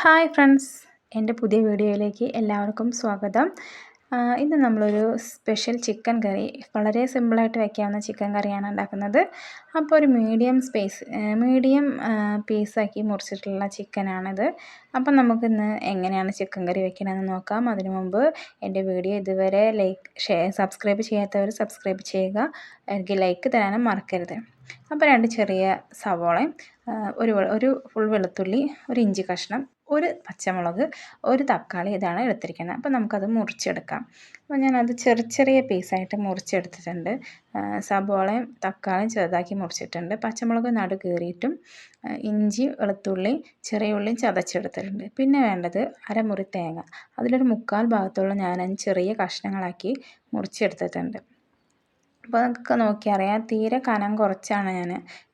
Hi friends, എൻ്റെ പുതിയ വീഡിയോയിലേക്ക് എല്ലാവർക്കും സ്വാഗതം. ഇന്ന് നമ്മളൊരു സ്പെഷ്യൽ ചിക്കൻ കറി, വളരെ സിമ്പിളായിട്ട് വയ്ക്കാവുന്ന ചിക്കൻ കറിയാണ് ഉണ്ടാക്കുന്നത്. അപ്പോൾ ഒരു മീഡിയം പീസാക്കി മുറിച്ചിട്ടുള്ള ചിക്കനാണിത്. അപ്പം നമുക്കിന്ന് എങ്ങനെയാണ് ചിക്കൻ കറി വയ്ക്കണമെന്ന് നോക്കാം. അതിനു മുമ്പ് എൻ്റെ വീഡിയോ ഇതുവരെ സബ്സ്ക്രൈബ് ചെയ്യാത്തവർ സബ്സ്ക്രൈബ് ചെയ്യുക. എനിക്ക് ലൈക്ക് തരാനും മറക്കരുത്. അപ്പോൾ 2 ചെറിയ സവോളയും ഒരു ഫുൾ വെളുത്തുള്ളി, ഒരു ഇഞ്ചി കഷ്ണം, ഒരു പച്ചമുളക്, ഒരു തക്കാളി, ഇതാണ് എടുത്തിരിക്കുന്നത്. അപ്പോൾ നമുക്കത് മുറിച്ചെടുക്കാം. അപ്പോൾ ഞാനത് ചെറിയ പീസായിട്ട് മുറിച്ചെടുത്തിട്ടുണ്ട്. സവോളയും തക്കാളിയും ചെറുതാക്കി മുറിച്ചിട്ടുണ്ട്. പച്ചമുളക് നടു കീറിയിട്ടും ഇഞ്ചി, വെളുത്തുള്ളി, ചെറിയ ഉള്ളിയും ചതച്ചെടുത്തിട്ടുണ്ട്. പിന്നെ വേണ്ടത് അരമുറി തേങ്ങ. അതിലൊരു 1/4 ഭാഗത്തോളം ഞാനത് ചെറിയ കഷ്ണങ്ങളാക്കി മുറിച്ചെടുത്തിട്ടുണ്ട്. അപ്പോൾ നമുക്ക് നോക്കിയറിയാം, തീരെ കനം കുറച്ചാണ്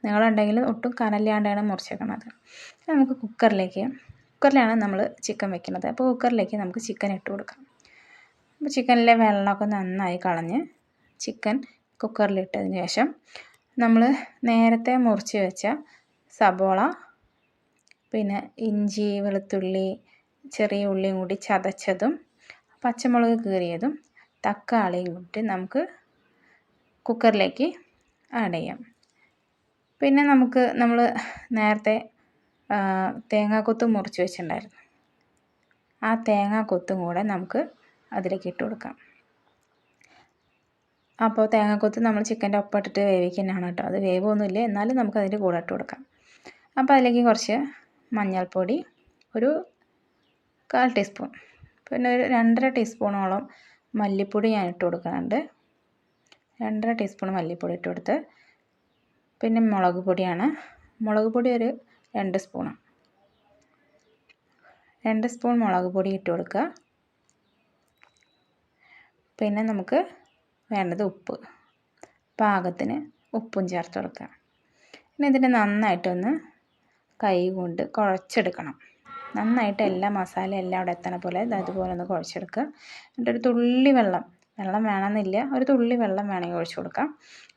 നിങ്ങളുണ്ടെങ്കിൽ ഒട്ടും കനമില്ലാണ്ടാണ് മുറിച്ചേക്കുന്നത്. നമുക്ക് കുക്കറിലാണ് നമ്മൾ ചിക്കൻ വെക്കുന്നത്. അപ്പോൾ കുക്കറിലേക്ക് നമുക്ക് ചിക്കൻ ഇട്ട് കൊടുക്കാം. അപ്പോൾ ചിക്കനിലെ വെള്ളമൊക്കെ നന്നായി കളഞ്ഞ് ചിക്കൻ കുക്കറിലിട്ടതിന് ശേഷം നമ്മൾ നേരത്തെ മുറിച്ച് വെച്ച സബോള, പിന്നെ ഇഞ്ചി, വെളുത്തുള്ളി, ചെറിയ ഉള്ളിയും കൂടി ചതച്ചതും, പച്ചമുളക് കീറിയതും, തക്കാളിയും കൂട്ടി നമുക്ക് കുക്കറിലേക്ക് ആഡ് ചെയ്യാം. പിന്നെ നമ്മൾ നേരത്തെ തേങ്ങാക്കൊത്ത് മുറിച്ച് വെച്ചിട്ടുണ്ടായിരുന്നു. ആ തേങ്ങാക്കൊത്തും കൂടെ നമുക്ക് അതിലേക്ക് ഇട്ട് കൊടുക്കാം. അപ്പോൾ തേങ്ങാക്കൊത്ത് നമ്മൾ ചിക്കൻ്റെ ഒപ്പം ഇട്ടിട്ട് വേവിക്കുന്നതാണ് കേട്ടോ. അത് വേവൊന്നുമില്ല, എന്നാലും നമുക്ക് അതിൻ്റെ കൂടെ ഇട്ട് കൊടുക്കാം. അപ്പോൾ അതിലേക്ക് കുറച്ച് മഞ്ഞൾപ്പൊടി, ഒരു 1/4 ടീസ്പൂൺ, പിന്നെ ഒരു 2.5 ടീസ്പൂണോളം മല്ലിപ്പൊടി ഞാൻ ഇട്ട് കൊടുക്കുന്നുണ്ട്. 2.5 ടീസ്പൂൺ മല്ലിപ്പൊടി ഇട്ട് കൊടുത്ത്, പിന്നെ മുളക് പൊടി ഒരു 2 സ്പൂണ്, 2 സ്പൂൺ മുളക് പൊടി ഇട്ട് കൊടുക്കുക. പിന്നെ നമുക്ക് വേണ്ടത് ഉപ്പ്, പാകത്തിന് ഉപ്പും ചേർത്ത് കൊടുക്കുക. പിന്നെ ഇതിനെ നന്നായിട്ടൊന്ന് കൈ കൊണ്ട് കുഴച്ചെടുക്കണം. നന്നായിട്ട് എല്ലാ മസാല എല്ലാം അവിടെ എത്തണ പോലെ അതുപോലെ ഒന്ന് കുഴച്ചെടുക്കുക. എന്നിട്ടൊരു തുള്ളി വെള്ളം വേണമെന്നില്ല, ഒരു തുള്ളി വെള്ളം വേണമെങ്കിൽ ഒഴിച്ചു കൊടുക്കാം.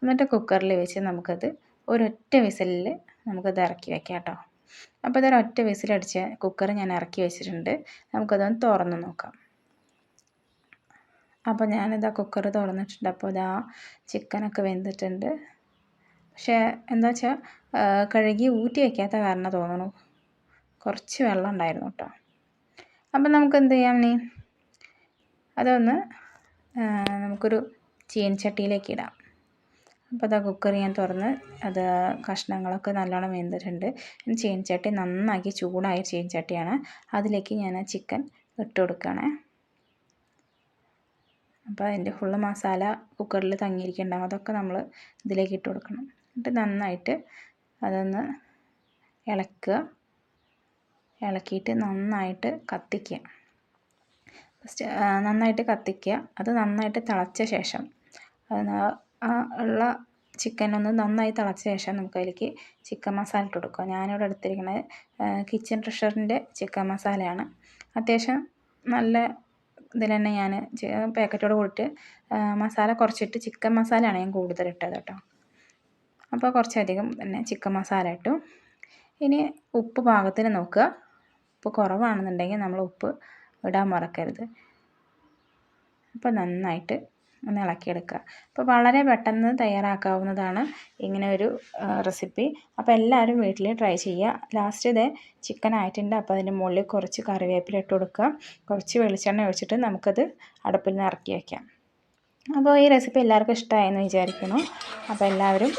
എന്നിട്ട് കുക്കറിൽ വെച്ച് നമുക്കത് ഒരൊറ്റ വിസിലിൽ നമുക്കത് ഇറക്കി വയ്ക്കാം കേട്ടോ. അപ്പോൾ ഇതൊരൊറ്റ വിസിലടിച്ച് കുക്കർ ഞാൻ ഇറക്കി വെച്ചിട്ടുണ്ട്. നമുക്കതൊന്ന് തുറന്ന് നോക്കാം. അപ്പോൾ ഞാനിതാ കുക്കർ തുറന്നിട്ടുണ്ട്. അപ്പോൾ ഇതാ ചിക്കനൊക്കെ വെന്തിട്ടുണ്ട്. പക്ഷേ എന്താ വെച്ചാൽ കഴുകി ഊറ്റി വയ്ക്കാത്ത കാരണം തോന്നുന്നു കുറച്ച് വെള്ളം ഉണ്ടായിരുന്നു കേട്ടോ. അപ്പം നമുക്ക് എന്ത് ചെയ്യാം, അതൊന്ന് നമുക്കൊരു ചീനച്ചട്ടിയിലേക്ക് ഇടാം. അപ്പോൾ അതാ കുക്കർ ഞാൻ തുറന്ന് അത് കഷ്ണങ്ങളൊക്കെ നല്ലോണം വെന്തിട്ടുണ്ട്. ചീനച്ചട്ടി നന്നാക്കി ചൂടായ ചീനച്ചട്ടിയാണ്. അതിലേക്ക് ഞാൻ ചിക്കൻ ഇട്ട് കൊടുക്കുകയാണ്. അപ്പോൾ അതിൻ്റെ ഫുള്ള് മസാല കുക്കറിൽ തങ്ങിയിരിക്കുന്നുണ്ടാവും, അതൊക്കെ നമ്മൾ ഇതിലേക്ക് ഇട്ട് കൊടുക്കണം. എന്നിട്ട് നന്നായിട്ട് അതൊന്ന് ഇളക്കിയിട്ട് നന്നായിട്ട് കത്തിക്കുക. അത് നന്നായിട്ട് തിളച്ച ശേഷം ഉള്ള ചിക്കനൊന്ന് നന്നായി തിളച്ച ശേഷം നമുക്ക് അതിലേക്ക് ചിക്കൻ മസാല ഇട്ട് കൊടുക്കുക. ഞാനിവിടെ എടുത്തിരിക്കുന്നത് കിച്ചൺ ട്രഷറിൻ്റെ ചിക്കൻ മസാലയാണ്. അത്യാവശ്യം നല്ല ഇതിൽ തന്നെ ഞാൻ പാക്കറ്റോട് കൂടിയിട്ട് മസാല കുറച്ചിട്ട് ചിക്കൻ മസാലയാണ് ഞാൻ കൂടുതൽ ഇട്ടത് കേട്ടോ. അപ്പോൾ കുറച്ചധികം തന്നെ ചിക്കൻ മസാല ഇട്ടു. ഇനി ഉപ്പ് പാകത്തിന് നോക്കുക. ഉപ്പ് കുറവാണെന്നുണ്ടെങ്കിൽ നമ്മൾ ഉപ്പ് ഇടാൻ മറക്കരുത്. അപ്പോൾ നന്നായിട്ട് ഒന്ന് ഇളക്കിയെടുക്കുക. അപ്പോൾ വളരെ പെട്ടെന്ന് തയ്യാറാക്കാവുന്നതാണ് ഇങ്ങനെ ഒരു റെസിപ്പി. അപ്പോൾ എല്ലാവരും വീട്ടിൽ ട്രൈ ചെയ്യുക. ലാസ്റ്റ് ഇതേ ചിക്കൻ ആയിട്ടുണ്ട്. അപ്പോൾ അതിൻ്റെ മുകളിൽ കുറച്ച് കറിവേപ്പില ഇട്ട് കൊടുക്കുക. കുറച്ച് വെളിച്ചെണ്ണ ഒഴിച്ചിട്ട് നമുക്കത് അടുപ്പിൽ നിന്ന് ഇറക്കി വയ്ക്കാം. അപ്പോൾ ഈ റെസിപ്പി എല്ലാവർക്കും ഇഷ്ടമായെന്ന് വിചാരിക്കുന്നു. അപ്പോൾ എല്ലാവരും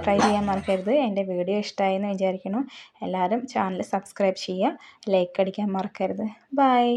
ട്രൈ ചെയ്യാൻ മറക്കരുത്. എൻ്റെ വീഡിയോ ഇഷ്ടമായെന്ന് വിചാരിക്കുന്നു. എല്ലാവരും ചാനൽ സബ്സ്ക്രൈബ് ചെയ്യുക, ലൈക്ക് അടിക്കാൻ മറക്കരുത്. ബൈ.